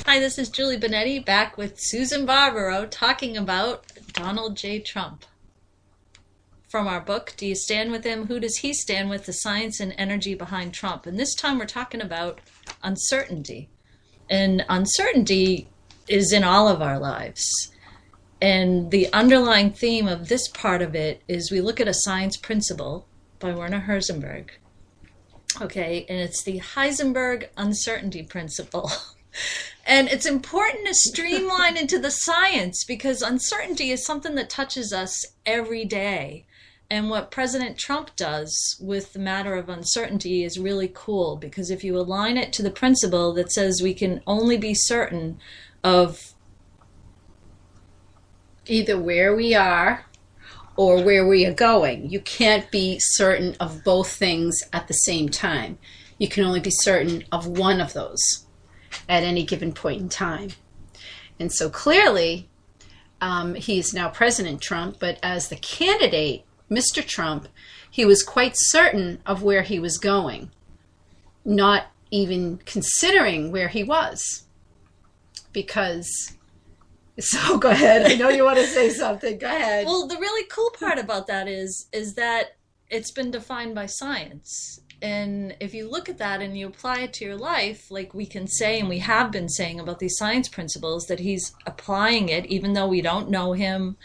Hi, this is Julie Benetti back with Susan Barbaro talking about Donald J. Trump. From our book, Do You Stand With Him? Who Does He Stand With? The Science and Energy Behind Trump. And this time we're talking about uncertainty. And uncertainty is in all of our lives. And the underlying theme of this part of it is we look at a science principle by Werner Heisenberg. Okay, and it's the Heisenberg uncertainty principle. And it's important to streamline into the science because uncertainty is something that touches us every day. And what President Trump does with the matter of uncertainty is really cool because if you align it to the principle that says we can only be certain of either where we are or where we are going. You can't be certain of both things at the same time. You can only be certain of one of those at any given point in time. And so clearly, he is now President Trump, but as the candidate, Mr. Trump, he was quite certain of where he was going, not even considering where he was. Because, so go ahead. I know you want to say something. Go ahead. Well, the really cool part about that is that it's been defined by science. And if you look at that and you apply it to your life, like we can say, and we have been saying about these science principles, that he's applying it, even though we don't know him,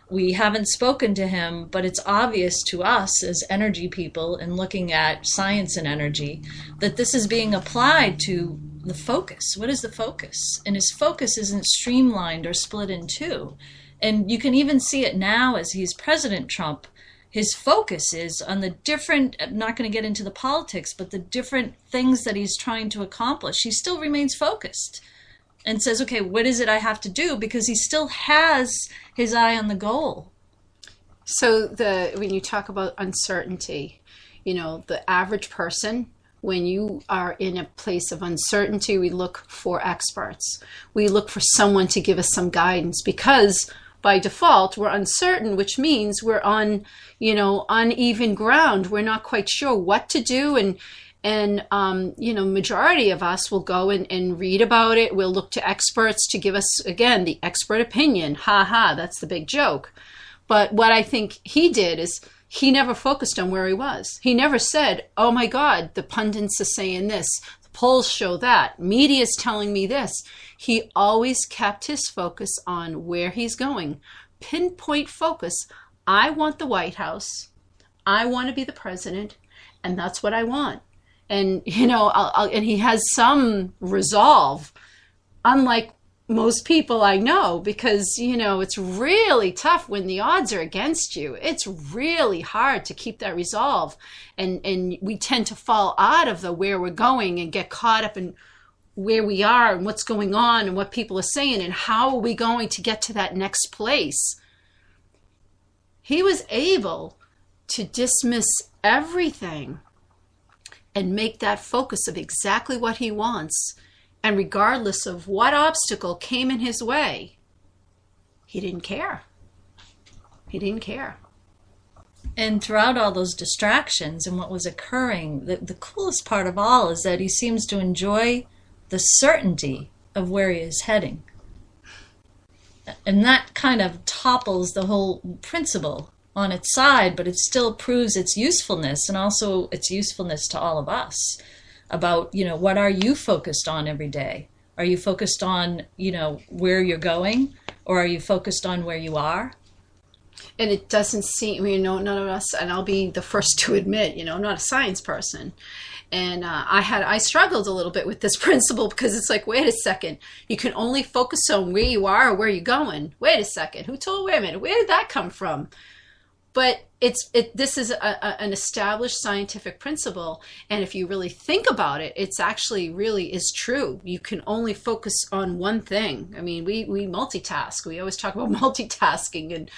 we haven't spoken to him, but it's obvious to us as energy people and looking at science and energy that this is being applied to the focus. What is the focus? And his focus isn't streamlined or split in two. And you can even see it now as he's President Trump. His focus is on the different, I'm not going to get into the politics, but the different things that he's trying to accomplish. He still remains focused and says, okay, what is it I have to do? Because he still has his eye on the goal. So when you talk about uncertainty, you know, the average person, when you are in a place of uncertainty, we look for experts. We look for someone to give us some guidance because by default, we're uncertain, which means we're on, uneven ground. We're not quite sure what to do. And majority of us will go and read about it. We'll look to experts to give us, again, the expert opinion. Ha ha, that's the big joke. But what I think he did is he never focused on where he was. He never said, oh my God, the pundits are saying this. The polls show that. Media is telling me this. He always kept his focus on where he's going. Pinpoint focus. I want the White House. I want to be the president. And that's what I want. And, and he has some resolve, unlike most people I know, because, it's really tough when the odds are against you. It's really hard to keep that resolve. And we tend to fall out of the where we're going and get caught up in where we are and what's going on and what people are saying and how are we going to get to that next place. He was able to dismiss everything and make that focus of exactly what he wants. And regardless of what obstacle came in his way, he didn't care. He didn't care. And throughout all those distractions and what was occurring, the coolest part of all is that he seems to enjoy the certainty of where he is heading. And that kind of topples the whole principle on its side, but it still proves its usefulness and also its usefulness to all of us about, what are you focused on every day? Are you focused on, where you're going, or are you focused on where you are? And it doesn't seem, none of us, and I'll be the first to admit, I'm not a science person. And I struggled a little bit with this principle because it's like, wait a second, you can only focus on where you are or where you're going. Wait a second, wait a minute, where did that come from? But this is an established scientific principle. And if you really think about it, it's actually really is true. You can only focus on one thing. I mean, we multitask. We always talk about multitasking and,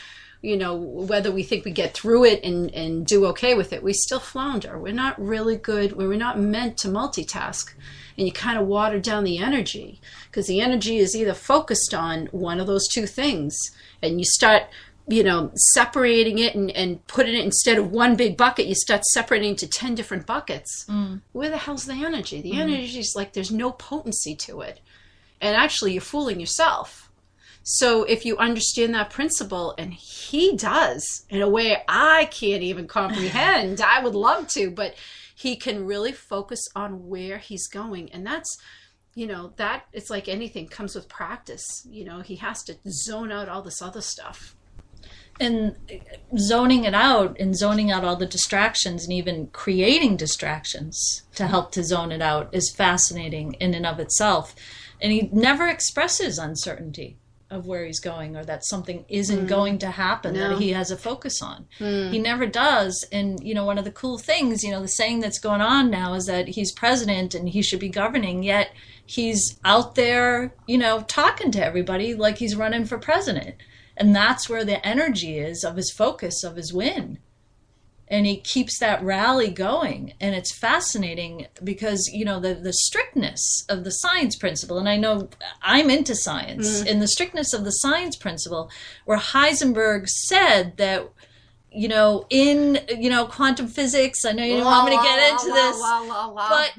whether we think we get through it and do okay with it, we still flounder. We're not really good. We're not meant to multitask. And you kind of water down the energy because the energy is either focused on one of those two things and you start separating it and putting it instead of one big bucket, you start separating into 10 different buckets. Where the hell's the energy? The energy is like there's no potency to it. And actually, you're fooling yourself. So if you understand that principle, and he does in a way I can't even comprehend, I would love to, but he can really focus on where he's going. And that's, that it's like anything comes with practice. He has to zone out all this other stuff. And zoning it out and zoning out all the distractions and even creating distractions to help to zone it out is fascinating in and of itself. And he never expresses uncertainty of where he's going or that something isn't going to happen that he has a focus on. He never does. And, one of the cool things, the saying that's going on now is that he's president and he should be governing, yet he's out there, talking to everybody like he's running for president. And that's where the energy is of his focus, of his win. And he keeps that rally going. And it's fascinating because, the strictness of the science principle, and I know I'm into science, and the strictness of the science principle, where Heisenberg said that, in, quantum physics, I know you don't want me to get into this, but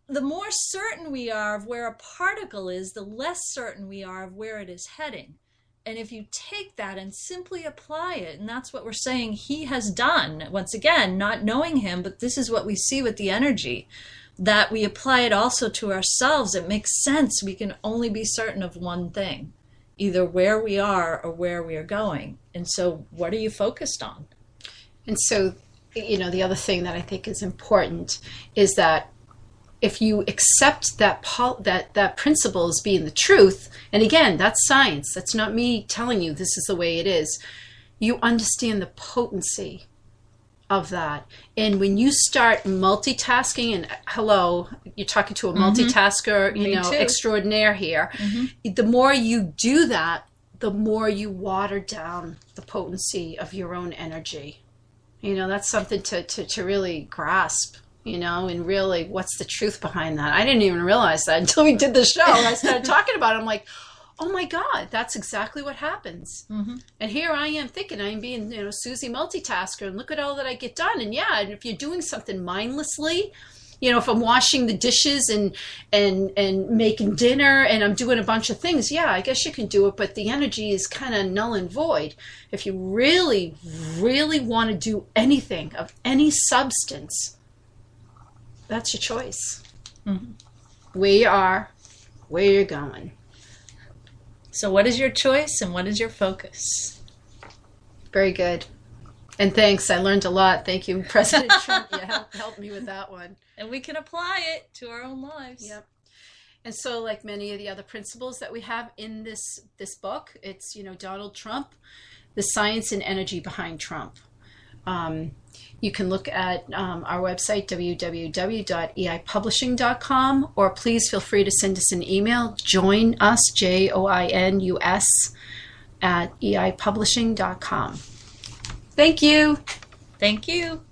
the more certain we are of where a particle is, the less certain we are of where it is heading. And if you take that and simply apply it, and that's what we're saying he has done, once again, not knowing him, but this is what we see with the energy, that we apply it also to ourselves. It makes sense. We can only be certain of one thing, either where we are or where we are going. And so what are you focused on? And so, the other thing that I think is important is that if you accept that principle as being the truth, and again, that's science. That's not me telling you this is the way it is. You understand the potency of that. And when you start multitasking, and hello, you're talking to a multitasker, extraordinaire here. The more you do that, the more you water down the potency of your own energy. That's something to really grasp. And really, what's the truth behind that? I didn't even realize that until we did the show. I started talking about it. I'm like, oh my God, that's exactly what happens. And here I am thinking I'm being, Susie multitasker, and look at all that I get done. And yeah, and if you're doing something mindlessly, if I'm washing the dishes and making dinner and I'm doing a bunch of things, yeah, I guess you can do it, but the energy is kind of null and void. If you really, really want to do anything of any substance, that's your choice. Where you are, where you're going. So what is your choice and what is your focus? Very good. And thanks. I learned a lot. Thank you, President Trump. You helped me with that one. And we can apply it to our own lives. Yep. And so like many of the other principles that we have in this book, it's, Donald Trump, the science and energy behind Trump. You can look at our website, www.eipublishing.com, or please feel free to send us an email. Join us, JOINUS, at eipublishing.com. Thank you. Thank you.